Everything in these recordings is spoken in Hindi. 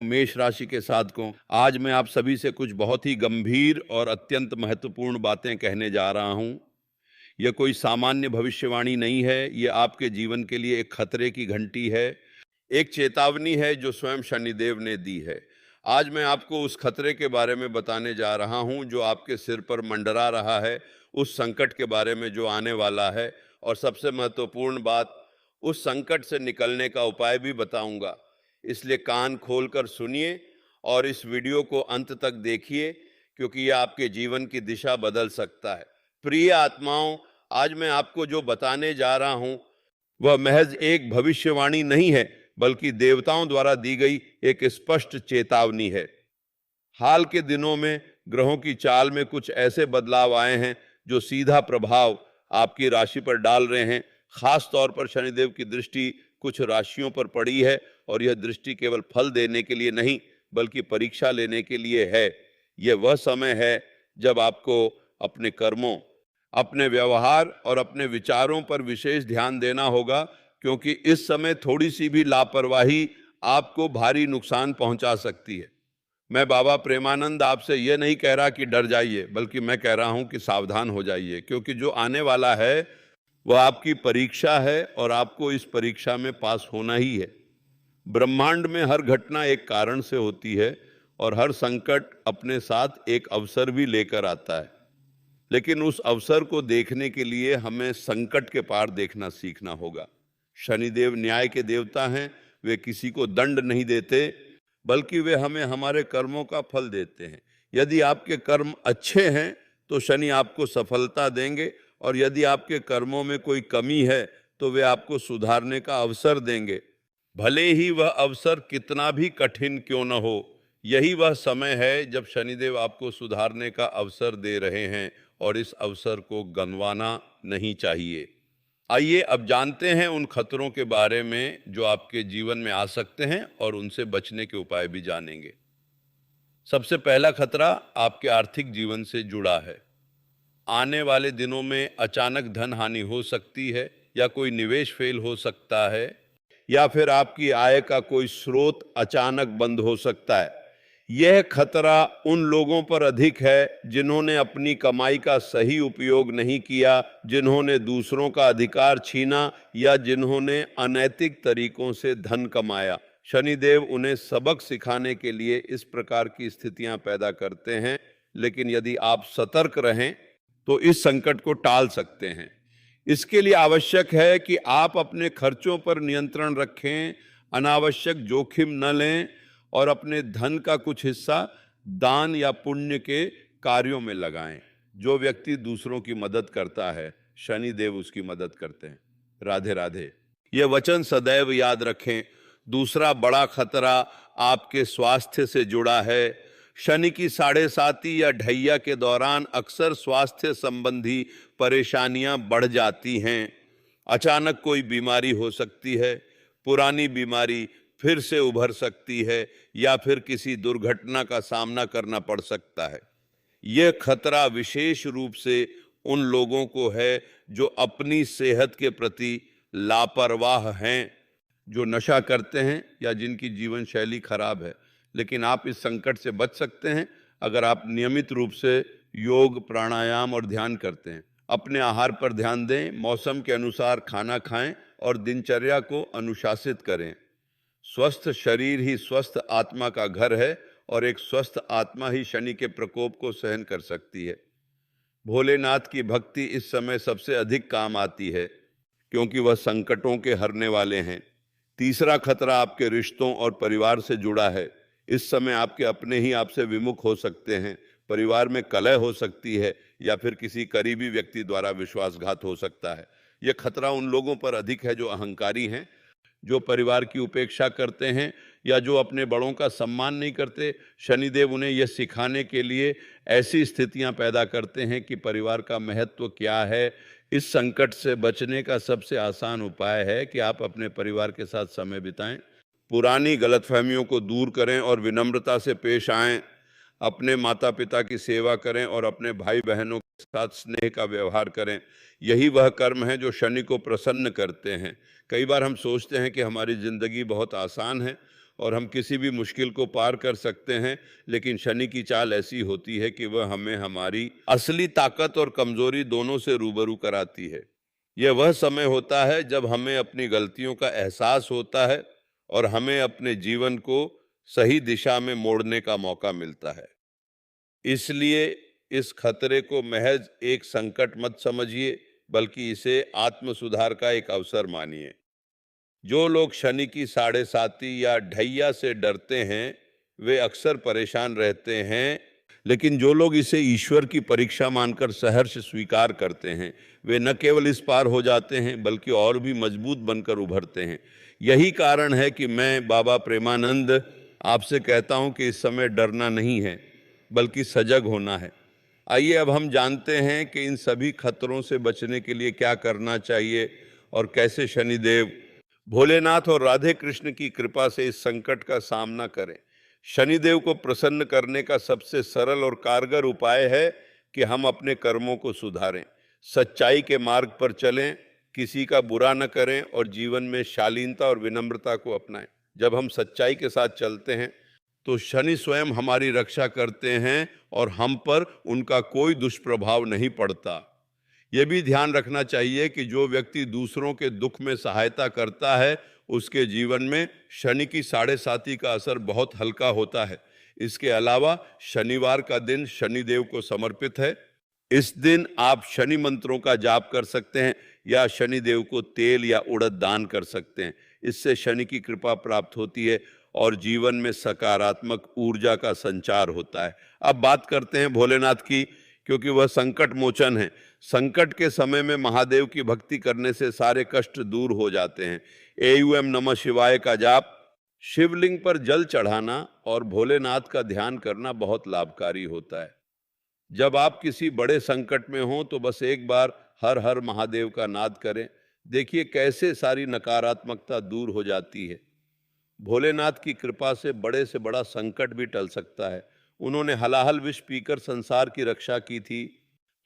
मेष राशि के साधकों, आज मैं आप सभी से कुछ बहुत ही गंभीर और अत्यंत महत्वपूर्ण बातें कहने जा रहा हूं। यह कोई सामान्य भविष्यवाणी नहीं है, यह आपके जीवन के लिए एक खतरे की घंटी है, एक चेतावनी है जो स्वयं शनिदेव ने दी है। आज मैं आपको उस खतरे के बारे में बताने जा रहा हूं जो आपके सिर पर मंडरा रहा है, उस संकट के बारे में जो आने वाला है, और सबसे महत्वपूर्ण बात, उस संकट से निकलने का उपाय भी बताऊंगा। इसलिए कान खोलकर सुनिए और इस वीडियो को अंत तक देखिए, क्योंकि यह आपके जीवन की दिशा बदल सकता है। प्रिय आत्माओं, आज मैं आपको जो बताने जा रहा हूं वह महज एक भविष्यवाणी नहीं है, बल्कि देवताओं द्वारा दी गई एक स्पष्ट चेतावनी है। हाल के दिनों में ग्रहों की चाल में कुछ ऐसे बदलाव आए हैं जो सीधा प्रभाव आपकी राशि पर डाल रहे हैं। खास तौर पर शनिदेव की दृष्टि कुछ राशियों पर पड़ी है, और यह दृष्टि केवल फल देने के लिए नहीं, बल्कि परीक्षा लेने के लिए है। यह वह समय है जब आपको अपने कर्मों, अपने व्यवहार और अपने विचारों पर विशेष ध्यान देना होगा, क्योंकि इस समय थोड़ी सी भी लापरवाही आपको भारी नुकसान पहुंचा सकती है। मैं बाबा प्रेमानंद आपसे यह नहीं कह रहा कि डर जाइए, बल्कि मैं कह रहा हूं कि सावधान हो जाइए, क्योंकि जो आने वाला है वह आपकी परीक्षा है और आपको इस परीक्षा में पास होना ही है। ब्रह्मांड में हर घटना एक कारण से होती है, और हर संकट अपने साथ एक अवसर भी लेकर आता है। लेकिन उस अवसर को देखने के लिए हमें संकट के पार देखना सीखना होगा। शनिदेव न्याय के देवता हैं। वे किसी को दंड नहीं देते, बल्कि वे हमें हमारे कर्मों का फल देते हैं। यदि आपके कर्म अच्छे हैं तो शनि आपको सफलता देंगे, और यदि आपके कर्मों में कोई कमी है तो वे आपको सुधारने का अवसर देंगे, भले ही वह अवसर कितना भी कठिन क्यों न हो। यही वह समय है जब शनिदेव आपको सुधारने का अवसर दे रहे हैं, और इस अवसर को गंवाना नहीं चाहिए। आइए अब जानते हैं उन खतरों के बारे में जो आपके जीवन में आ सकते हैं, और उनसे बचने के उपाय भी जानेंगे। सबसे पहला खतरा आपके आर्थिक जीवन से जुड़ा है। आने वाले दिनों में अचानक धन हानि हो सकती है, या कोई निवेश फेल हो सकता है, या फिर आपकी आय का कोई स्रोत अचानक बंद हो सकता है। यह खतरा उन लोगों पर अधिक है जिन्होंने अपनी कमाई का सही उपयोग नहीं किया, जिन्होंने दूसरों का अधिकार छीना, या जिन्होंने अनैतिक तरीकों से धन कमाया। शनिदेव उन्हें सबक सिखाने के लिए इस प्रकार की स्थितियां पैदा करते हैं, लेकिन यदि आप सतर्क रहें तो इस संकट को टाल सकते हैं। इसके लिए आवश्यक है कि आप अपने खर्चों पर नियंत्रण रखें, अनावश्यक जोखिम न लें, और अपने धन का कुछ हिस्सा दान या पुण्य के कार्यों में लगाएं। जो व्यक्ति दूसरों की मदद करता है, शनिदेव उसकी मदद करते हैं। राधे राधे। यह वचन सदैव याद रखें। दूसरा बड़ा खतरा आपके स्वास्थ्य से जुड़ा है। शनि की 7.5 या ढैया के दौरान अक्सर स्वास्थ्य संबंधी परेशानियां बढ़ जाती हैं। अचानक कोई बीमारी हो सकती है, पुरानी बीमारी फिर से उभर सकती है, या फिर किसी दुर्घटना का सामना करना पड़ सकता है। यह खतरा विशेष रूप से उन लोगों को है जो अपनी सेहत के प्रति लापरवाह हैं, जो नशा करते हैं, या जिनकी जीवन शैली खराब है। लेकिन आप इस संकट से बच सकते हैं अगर आप नियमित रूप से योग, प्राणायाम और ध्यान करते हैं। अपने आहार पर ध्यान दें, मौसम के अनुसार खाना खाएं, और दिनचर्या को अनुशासित करें। स्वस्थ शरीर ही स्वस्थ आत्मा का घर है, और एक स्वस्थ आत्मा ही शनि के प्रकोप को सहन कर सकती है। भोलेनाथ की भक्ति इस समय सबसे अधिक काम आती है, क्योंकि वह संकटों के हरने वाले हैं। तीसरा खतरा आपके रिश्तों और परिवार से जुड़ा है। इस समय आपके अपने ही आपसे विमुख हो सकते हैं, परिवार में कलह हो सकती है, या फिर किसी करीबी व्यक्ति द्वारा विश्वासघात हो सकता है। यह खतरा उन लोगों पर अधिक है जो अहंकारी हैं, जो परिवार की उपेक्षा करते हैं, या जो अपने बड़ों का सम्मान नहीं करते। शनिदेव उन्हें यह सिखाने के लिए ऐसी स्थितियां पैदा करते हैं कि परिवार का महत्व क्या है। इस संकट से बचने का सबसे आसान उपाय है कि आप अपने परिवार के साथ समय बिताएं, पुरानी गलतफहमियों को दूर करें और विनम्रता से पेश आएं, अपने माता पिता की सेवा करें और अपने भाई बहनों के साथ स्नेह का व्यवहार करें। यही वह कर्म है जो शनि को प्रसन्न करते हैं। कई बार हम सोचते हैं कि हमारी जिंदगी बहुत आसान है और हम किसी भी मुश्किल को पार कर सकते हैं, लेकिन शनि की चाल ऐसी होती है कि वह हमें हमारी असली ताकत और कमजोरी दोनों से रूबरू कराती है। यह वह समय होता है जब हमें अपनी गलतियों का एहसास होता है और हमें अपने जीवन को सही दिशा में मोड़ने का मौका मिलता है। इसलिए इस खतरे को महज एक संकट मत समझिए, बल्कि इसे आत्म सुधार का एक अवसर मानिए। जो लोग शनि की साढ़े साती या ढैया से डरते हैं, वे अक्सर परेशान रहते हैं, लेकिन जो लोग इसे ईश्वर की परीक्षा मानकर सहर्ष स्वीकार करते हैं, वे न केवल इस पार हो जाते हैं, बल्कि और भी मजबूत बनकर उभरते हैं। यही कारण है कि मैं बाबा प्रेमानंद आपसे कहता हूं कि इस समय डरना नहीं है, बल्कि सजग होना है। आइए अब हम जानते हैं कि इन सभी खतरों से बचने के लिए क्या करना चाहिए और कैसे शनिदेव, भोलेनाथ और राधे कृष्ण की कृपा से इस संकट का सामना करें। शनिदेव को प्रसन्न करने का सबसे सरल और कारगर उपाय है कि हम अपने कर्मों को सुधारें, सच्चाई के मार्ग पर चलें, किसी का बुरा न करें और जीवन में शालीनता और विनम्रता को अपनाएं। जब हम सच्चाई के साथ चलते हैं तो शनि स्वयं हमारी रक्षा करते हैं और हम पर उनका कोई दुष्प्रभाव नहीं पड़ता। यह भी ध्यान रखना चाहिए कि जो व्यक्ति दूसरों के दुख में सहायता करता है, उसके जीवन में शनि की साढ़े साती का असर बहुत हल्का होता है। इसके अलावा शनिवार का दिन शनिदेव को समर्पित है। इस दिन आप शनि मंत्रों का जाप कर सकते हैं या शनिदेव को तेल या उड़द दान कर सकते हैं। इससे शनि की कृपा प्राप्त होती है और जीवन में सकारात्मक ऊर्जा का संचार होता है। अब बात करते हैं भोलेनाथ की, क्योंकि वह संकट मोचन है। संकट के समय में महादेव की भक्ति करने से सारे कष्ट दूर हो जाते हैं। एयूएम नमः शिवाय का जाप, शिवलिंग पर जल चढ़ाना और भोलेनाथ का ध्यान करना बहुत लाभकारी होता है। जब आप किसी बड़े संकट में हो तो बस एक बार हर हर महादेव का नाद करें। देखिए कैसे सारी नकारात्मकता दूर हो जाती है। भोलेनाथ की कृपा से बड़ा संकट भी टल सकता है। उन्होंने हलाहल विष पीकर संसार की रक्षा की थी,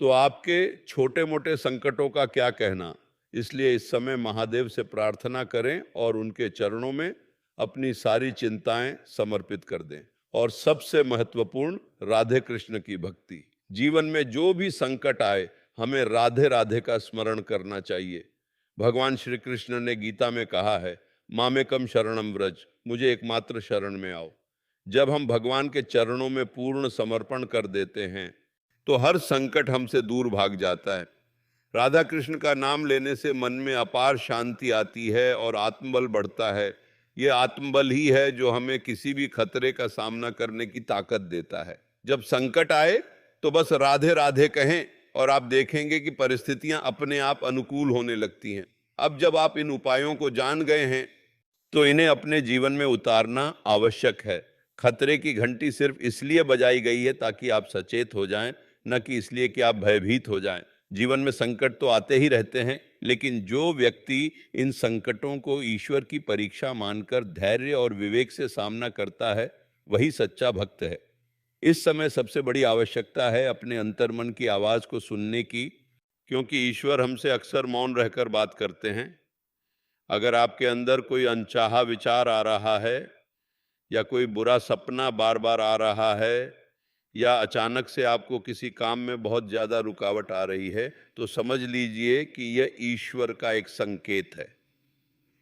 तो आपके छोटे मोटे संकटों का क्या कहना। इसलिए इस समय महादेव से प्रार्थना करें और उनके चरणों में अपनी सारी चिंताएं समर्पित कर दें। और सबसे महत्वपूर्ण, राधे कृष्ण की भक्ति। जीवन में जो भी संकट आए, हमें राधे राधे का स्मरण करना चाहिए। भगवान श्री कृष्ण ने गीता में कहा है, मामेकम शरणम व्रज, मुझे एकमात्र शरण में आओ। जब हम भगवान के चरणों में पूर्ण समर्पण कर देते हैं तो हर संकट हमसे दूर भाग जाता है। राधा कृष्ण का नाम लेने से मन में अपार शांति आती है और आत्मबल बढ़ता है। ये आत्मबल ही है जो हमें किसी भी खतरे का सामना करने की ताकत देता है। जब संकट आए तो बस राधे राधे कहें और आप देखेंगे कि परिस्थितियां अपने आप अनुकूल होने लगती हैं। अब जब आप इन उपायों को जान गए हैं तो इन्हें अपने जीवन में उतारना आवश्यक है। खतरे की घंटी सिर्फ इसलिए बजाई गई है ताकि आप सचेत हो जाएं, न कि इसलिए कि आप भयभीत हो जाएं। जीवन में संकट तो आते ही रहते हैं, लेकिन जो व्यक्ति इन संकटों को ईश्वर की परीक्षा मानकर धैर्य और विवेक से सामना करता है, वही सच्चा भक्त है। इस समय सबसे बड़ी आवश्यकता है अपने अंतर्मन की आवाज को सुनने की, क्योंकि ईश्वर हमसे अक्सर मौन रहकर बात करते हैं। अगर आपके अंदर कोई अनचाहा विचार आ रहा है या कोई बुरा सपना बार बार आ रहा है या अचानक से आपको किसी काम में बहुत ज़्यादा रुकावट आ रही है, तो समझ लीजिए कि यह ईश्वर का एक संकेत है।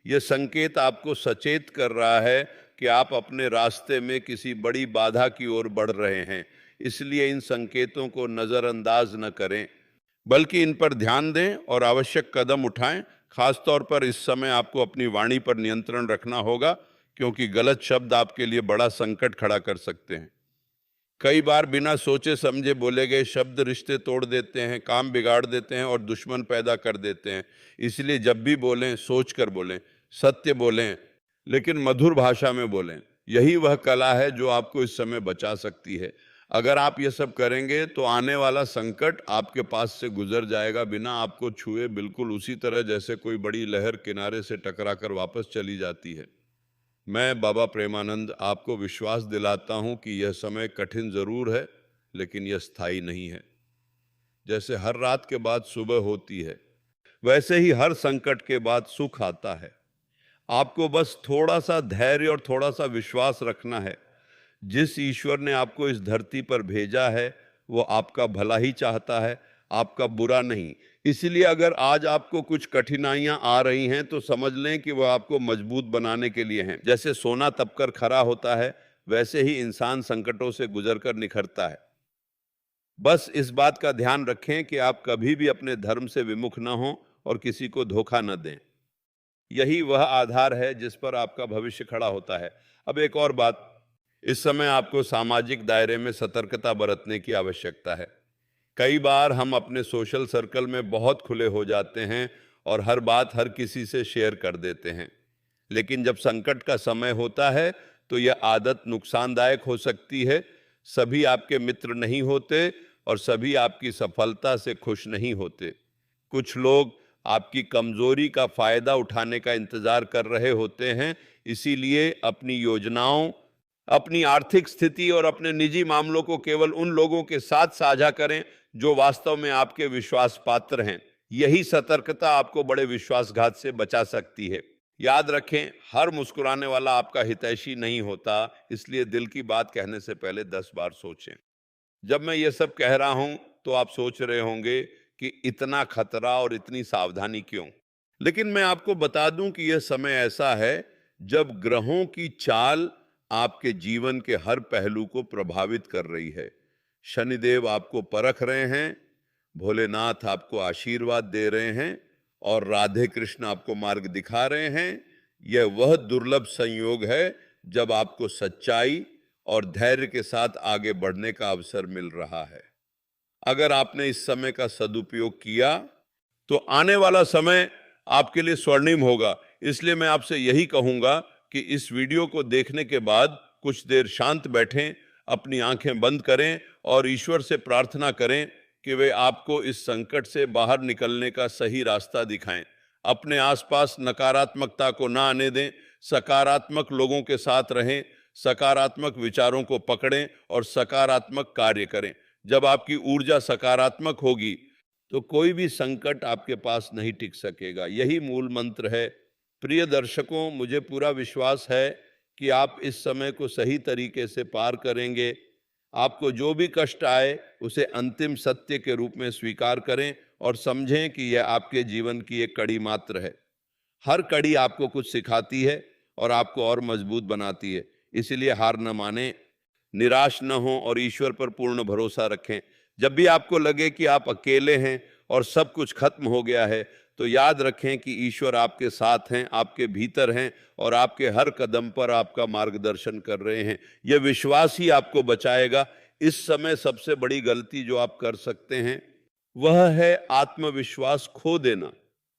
यह संकेत आपको सचेत कर रहा है कि आप अपने रास्ते में किसी बड़ी बाधा की ओर बढ़ रहे हैं। इसलिए इन संकेतों को नज़रअंदाज न करें, बल्कि इन पर ध्यान दें और आवश्यक कदम उठाएं। खासतौर पर इस समय आपको अपनी वाणी पर नियंत्रण रखना होगा, क्योंकि गलत शब्द आपके लिए बड़ा संकट खड़ा कर सकते हैं। कई बार बिना सोचे समझे बोले गए शब्द रिश्ते तोड़ देते हैं, काम बिगाड़ देते हैं और दुश्मन पैदा कर देते हैं। इसलिए जब भी बोलें, सोच कर बोलें, सत्य बोलें, लेकिन मधुर भाषा में बोलें। यही वह कला है जो आपको इस समय बचा सकती है। अगर आप ये सब करेंगे तो आने वाला संकट आपके पास से गुजर जाएगा बिना आपको छुए, बिल्कुल उसी तरह जैसे कोई बड़ी लहर किनारे से टकराकर वापस चली जाती है। मैं बाबा प्रेमानंद आपको विश्वास दिलाता हूं कि यह समय कठिन जरूर है, लेकिन यह स्थायी नहीं है। जैसे हर रात के बाद सुबह होती है, वैसे ही हर संकट के बाद सुख आता है। आपको बस थोड़ा सा धैर्य और थोड़ा सा विश्वास रखना है। जिस ईश्वर ने आपको इस धरती पर भेजा है वो आपका भला ही चाहता है, आपका बुरा नहीं। इसलिए अगर आज आपको कुछ कठिनाइयां आ रही हैं तो समझ लें कि वो आपको मजबूत बनाने के लिए हैं। जैसे सोना तपकर खरा होता है, वैसे ही इंसान संकटों से गुजरकर निखरता है। बस इस बात का ध्यान रखें कि आप कभी भी अपने धर्म से विमुख न हों और किसी को धोखा न दें। यही वह आधार है जिस पर आपका भविष्य खड़ा होता है। अब एक और बात, इस समय आपको सामाजिक दायरे में सतर्कता बरतने की आवश्यकता है। कई बार हम अपने सोशल सर्कल में बहुत खुले हो जाते हैं और हर बात हर किसी से शेयर कर देते हैं, लेकिन जब संकट का समय होता है तो यह आदत नुकसानदायक हो सकती है। सभी आपके मित्र नहीं होते और सभी आपकी सफलता से खुश नहीं होते। कुछ लोग आपकी कमजोरी का फायदा उठाने का इंतजार कर रहे होते हैं, इसीलिए अपनी योजनाओं, अपनी आर्थिक स्थिति और अपने निजी मामलों को केवल उन लोगों के साथ साझा करें जो वास्तव में आपके विश्वास पात्र हैं। यही सतर्कता आपको बड़े विश्वासघात से बचा सकती है। याद रखें, हर मुस्कुराने वाला आपका हितैषी नहीं होता, इसलिए दिल की बात कहने से पहले 10 बार सोचें। जब मैं ये सब कह रहा हूं तो आप सोच रहे होंगे कि इतना खतरा और इतनी सावधानी क्यों? लेकिन मैं आपको बता दूं कि यह समय ऐसा है जब ग्रहों की चाल आपके जीवन के हर पहलू को प्रभावित कर रही है। शनिदेव आपको परख रहे हैं, भोलेनाथ आपको आशीर्वाद दे रहे हैं और राधे कृष्ण आपको मार्ग दिखा रहे हैं। यह वह दुर्लभ संयोग है जब आपको सच्चाई और धैर्य के साथ आगे बढ़ने का अवसर मिल रहा है। अगर आपने इस समय का सदुपयोग किया तो आने वाला समय आपके लिए स्वर्णिम होगा। इसलिए मैं आपसे यही कहूंगा कि इस वीडियो को देखने के बाद कुछ देर शांत बैठें, अपनी आंखें बंद करें और ईश्वर से प्रार्थना करें कि वे आपको इस संकट से बाहर निकलने का सही रास्ता दिखाएं। अपने आसपास नकारात्मकता को ना आने दें, सकारात्मक लोगों के साथ रहें, सकारात्मक विचारों को पकड़ें और सकारात्मक कार्य करें। जब आपकी ऊर्जा सकारात्मक होगी तो कोई भी संकट आपके पास नहीं टिक सकेगा। यही मूल मंत्र है। प्रिय दर्शकों, मुझे पूरा विश्वास है कि आप इस समय को सही तरीके से पार करेंगे। आपको जो भी कष्ट आए उसे अंतिम सत्य के रूप में स्वीकार करें और समझें कि यह आपके जीवन की एक कड़ी मात्र है। हर कड़ी आपको कुछ सिखाती है और आपको और मजबूत बनाती है। इसीलिए हार न माने, निराश न हो और ईश्वर पर पूर्ण भरोसा रखें। जब भी आपको लगे कि आप अकेले हैं और सब कुछ खत्म हो गया है, तो याद रखें कि ईश्वर आपके साथ हैं, आपके भीतर हैं और आपके हर कदम पर आपका मार्गदर्शन कर रहे हैं। यह विश्वास ही आपको बचाएगा। इस समय सबसे बड़ी गलती जो आप कर सकते हैं वह है आत्मविश्वास खो देना।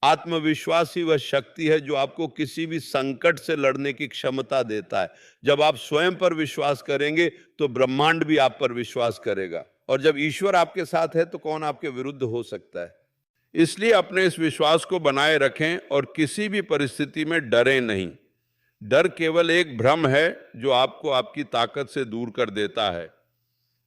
आत्मविश्वास ही वह शक्ति है जो आपको किसी भी संकट से लड़ने की क्षमता देता है। जब आप स्वयं पर विश्वास करेंगे तो ब्रह्मांड भी आप पर विश्वास करेगा, और जब ईश्वर आपके साथ है तो कौन आपके विरुद्ध हो सकता है। इसलिए अपने इस विश्वास को बनाए रखें और किसी भी परिस्थिति में डरें नहीं। डर केवल एक भ्रम है जो आपको आपकी ताकत से दूर कर देता है।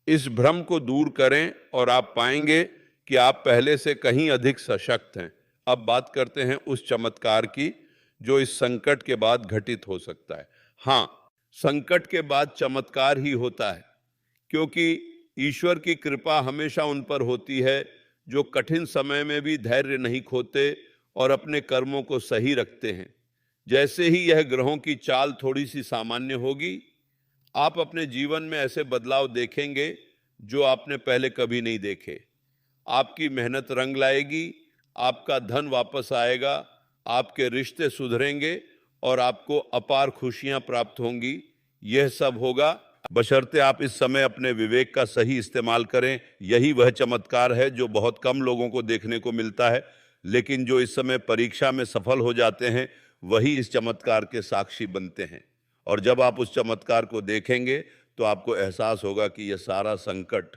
इस भ्रम को दूर करें और आप पाएंगे कि आप पहले से कहीं अधिक सशक्त हैं। अब बात करते हैं उस चमत्कार की जो इस संकट के बाद घटित हो सकता है। हाँ, संकट के बाद चमत्कार ही होता है, क्योंकि ईश्वर की कृपा हमेशा उन पर होती है जो कठिन समय में भी धैर्य नहीं खोते और अपने कर्मों को सही रखते हैं। जैसे ही यह ग्रहों की चाल थोड़ी सी सामान्य होगी, आप अपने जीवन में ऐसे बदलाव देखेंगे जो आपने पहले कभी नहीं देखे। आपकी मेहनत रंग लाएगी, आपका धन वापस आएगा, आपके रिश्ते सुधरेंगे और आपको अपार खुशियां प्राप्त होंगी। यह सब होगा बशर्ते आप इस समय अपने विवेक का सही इस्तेमाल करें। यही वह चमत्कार है जो बहुत कम लोगों को देखने को मिलता है, लेकिन जो इस समय परीक्षा में सफल हो जाते हैं वही इस चमत्कार के साक्षी बनते हैं। और जब आप उस चमत्कार को देखेंगे तो आपको एहसास होगा कि यह सारा संकट,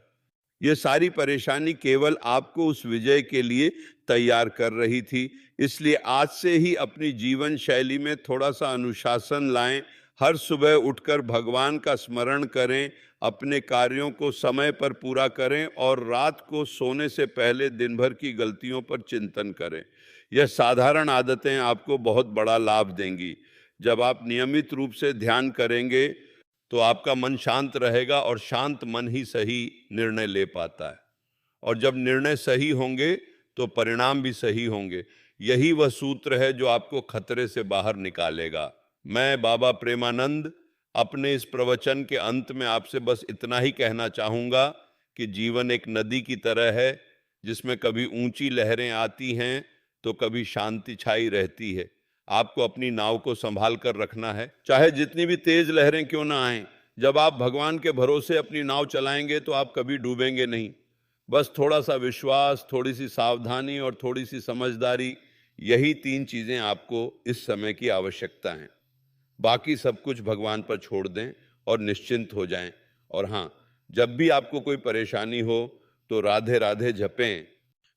ये सारी परेशानी केवल आपको उस विजय के लिए तैयार कर रही थी। इसलिए आज से ही अपनी जीवन शैली में थोड़ा सा अनुशासन लाएं। हर सुबह उठकर भगवान का स्मरण करें, अपने कार्यों को समय पर पूरा करें और रात को सोने से पहले दिन भर की गलतियों पर चिंतन करें। यह साधारण आदतें आपको बहुत बड़ा लाभ देंगी। जब आप नियमित रूप से ध्यान करेंगे तो आपका मन शांत रहेगा और शांत मन ही सही निर्णय ले पाता है, और जब निर्णय सही होंगे तो परिणाम भी सही होंगे। यही वह सूत्र है जो आपको खतरे से बाहर निकालेगा। मैं बाबा प्रेमानंद अपने इस प्रवचन के अंत में आपसे बस इतना ही कहना चाहूँगा कि जीवन एक नदी की तरह है, जिसमें कभी ऊंची लहरें आती हैं तो कभी शांति छाई रहती है। आपको अपनी नाव को संभाल कर रखना है, चाहे जितनी भी तेज लहरें क्यों ना आएं। जब आप भगवान के भरोसे अपनी नाव चलाएंगे तो आप कभी डूबेंगे नहीं। बस थोड़ा सा विश्वास, थोड़ी सी सावधानी और थोड़ी सी समझदारी, यही 3 चीजें आपको इस समय की आवश्यकता है। बाकी सब कुछ भगवान पर छोड़ दें और निश्चिंत हो जाएं। और हाँ, जब भी आपको कोई परेशानी हो तो राधे राधे जपें,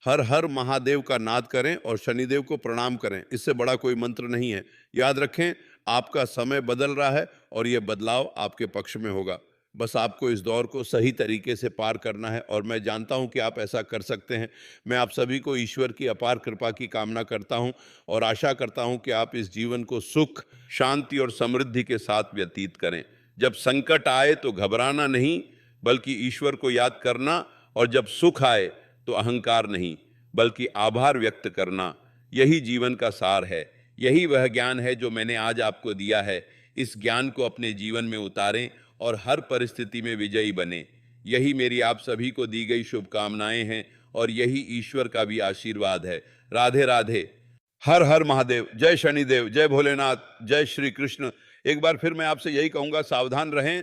हर हर महादेव का नाद करें और शनिदेव को प्रणाम करें। इससे बड़ा कोई मंत्र नहीं है। याद रखें, आपका समय बदल रहा है और ये बदलाव आपके पक्ष में होगा। बस आपको इस दौर को सही तरीके से पार करना है, और मैं जानता हूं कि आप ऐसा कर सकते हैं। मैं आप सभी को ईश्वर की अपार कृपा की कामना करता हूं और आशा करता हूं कि आप इस जीवन को सुख, शांति और समृद्धि के साथ व्यतीत करें। जब संकट आए तो घबराना नहीं, बल्कि ईश्वर को याद करना, और जब सुख आए तो अहंकार नहीं बल्कि आभार व्यक्त करना। यही जीवन का सार है। यही वह ज्ञान है जो मैंने आज आपको दिया है। इस ज्ञान को अपने जीवन में उतारें और हर परिस्थिति में विजयी बने। यही मेरी आप सभी को दी गई शुभकामनाएं हैं और यही ईश्वर का भी आशीर्वाद है। राधे राधे। हर हर महादेव। जय शनिदेव, जय भोलेनाथ, जय श्री कृष्ण। एक बार फिर मैं आपसे यही कहूंगा, सावधान रहें,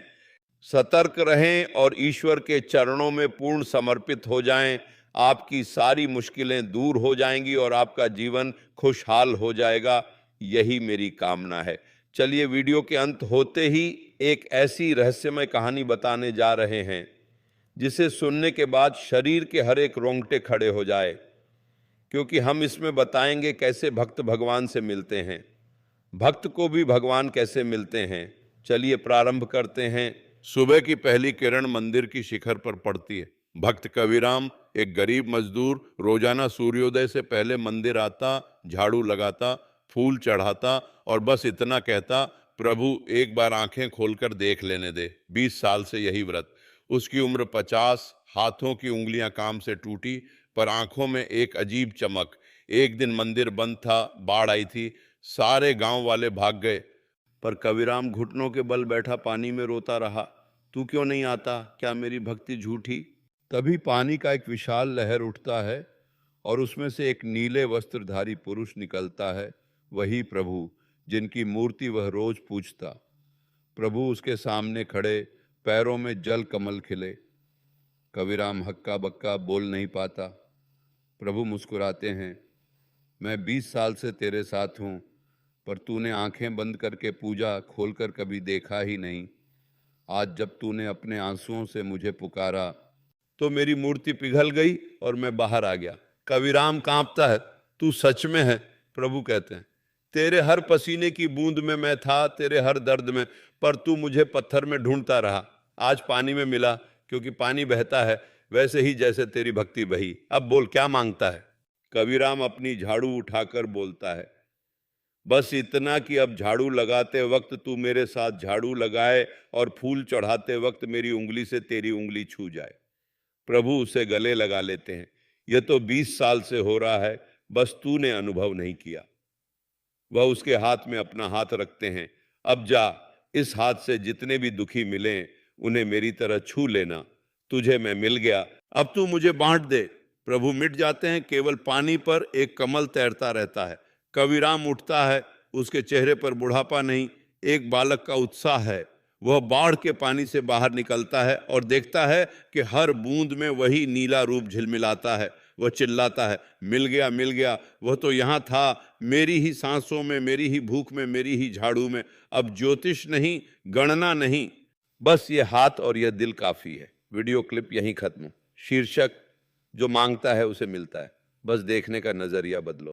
सतर्क रहें और ईश्वर के चरणों में पूर्ण समर्पित हो जाएं। आपकी सारी मुश्किलें दूर हो जाएंगी और आपका जीवन खुशहाल हो जाएगा। यही मेरी कामना है। चलिए, वीडियो के अंत होते ही एक ऐसी रहस्यमय कहानी बताने जा रहे हैं जिसे सुनने के बाद शरीर के हर एक रोंगटे खड़े हो जाए, क्योंकि हम इसमें बताएंगे कैसे भक्त भगवान से मिलते हैं, भक्त को भी भगवान कैसे मिलते हैं। चलिए प्रारंभ करते हैं। सुबह की पहली किरण मंदिर की शिखर पर पड़ती है। भक्त कविराम, एक गरीब मजदूर, रोजाना सूर्योदय से पहले मंदिर आता, झाड़ू लगाता, फूल चढ़ाता और बस इतना कहता, प्रभु एक बार आंखें खोलकर देख लेने दे। 20 साल से यही व्रत। उसकी उम्र 50, हाथों की उंगलियां काम से टूटी, पर आंखों में एक अजीब चमक। एक दिन मंदिर बंद था, बाढ़ आई थी, सारे गांव वाले भाग गए, पर कविराम घुटनों के बल बैठा पानी में रोता रहा। तू क्यों नहीं आता? क्या मेरी भक्ति झूठी? तभी पानी का एक विशाल लहर उठता है और उसमें से एक नीले वस्त्रधारी पुरुष निकलता है, वही प्रभु जिनकी मूर्ति वह रोज पूजता। प्रभु उसके सामने खड़े, पैरों में जल कमल खिले। कविराम हक्का बक्का बोल नहीं पाता। प्रभु मुस्कुराते हैं, मैं 20 साल से तेरे साथ हूँ, पर तूने आंखें बंद करके पूजा खोलकर कभी देखा ही नहीं। आज जब तूने अपने आंसुओं से मुझे पुकारा तो मेरी मूर्ति पिघल गई और मैं बाहर आ गया। कविराम कांपता है, तू सच में है? प्रभु कहते हैं, तेरे हर पसीने की बूंद में मैं था, तेरे हर दर्द में, पर तू मुझे पत्थर में ढूंढता रहा। आज पानी में मिला, क्योंकि पानी बहता है वैसे ही जैसे तेरी भक्ति बही। अब बोल, क्या मांगता है? कविराम अपनी झाड़ू उठाकर बोलता है, बस इतना कि अब झाड़ू लगाते वक्त तू मेरे साथ झाड़ू लगाए और फूल चढ़ाते वक्त मेरी उंगली से तेरी उंगली छू जाए। प्रभु उसे गले लगा लेते हैं, यह तो 20 साल से हो रहा है, बस तूने अनुभव नहीं किया। वह उसके हाथ में अपना हाथ रखते हैं, अब जा, इस हाथ से जितने भी दुखी मिले उन्हें मेरी तरह छू लेना। तुझे मैं मिल गया, अब तू मुझे बांट दे। प्रभु मिट जाते हैं, केवल पानी पर एक कमल तैरता रहता है। कविराम उठता है, उसके चेहरे पर बुढ़ापा नहीं, एक बालक का उत्साह है। वह बाढ़ के पानी से बाहर निकलता है और देखता है कि हर बूंद में वही नीला रूप झिलमिलाता है। वह चिल्लाता है, मिल गया मिल गया, वह तो यहाँ था, मेरी ही सांसों में, मेरी ही भूख में, मेरी ही झाड़ू में। अब ज्योतिष नहीं, गणना नहीं, बस ये हाथ और यह दिल काफी है। वीडियो क्लिप यहीं खत्म। शीर्षक, जो मांगता है उसे मिलता है, बस देखने का नजरिया बदलो।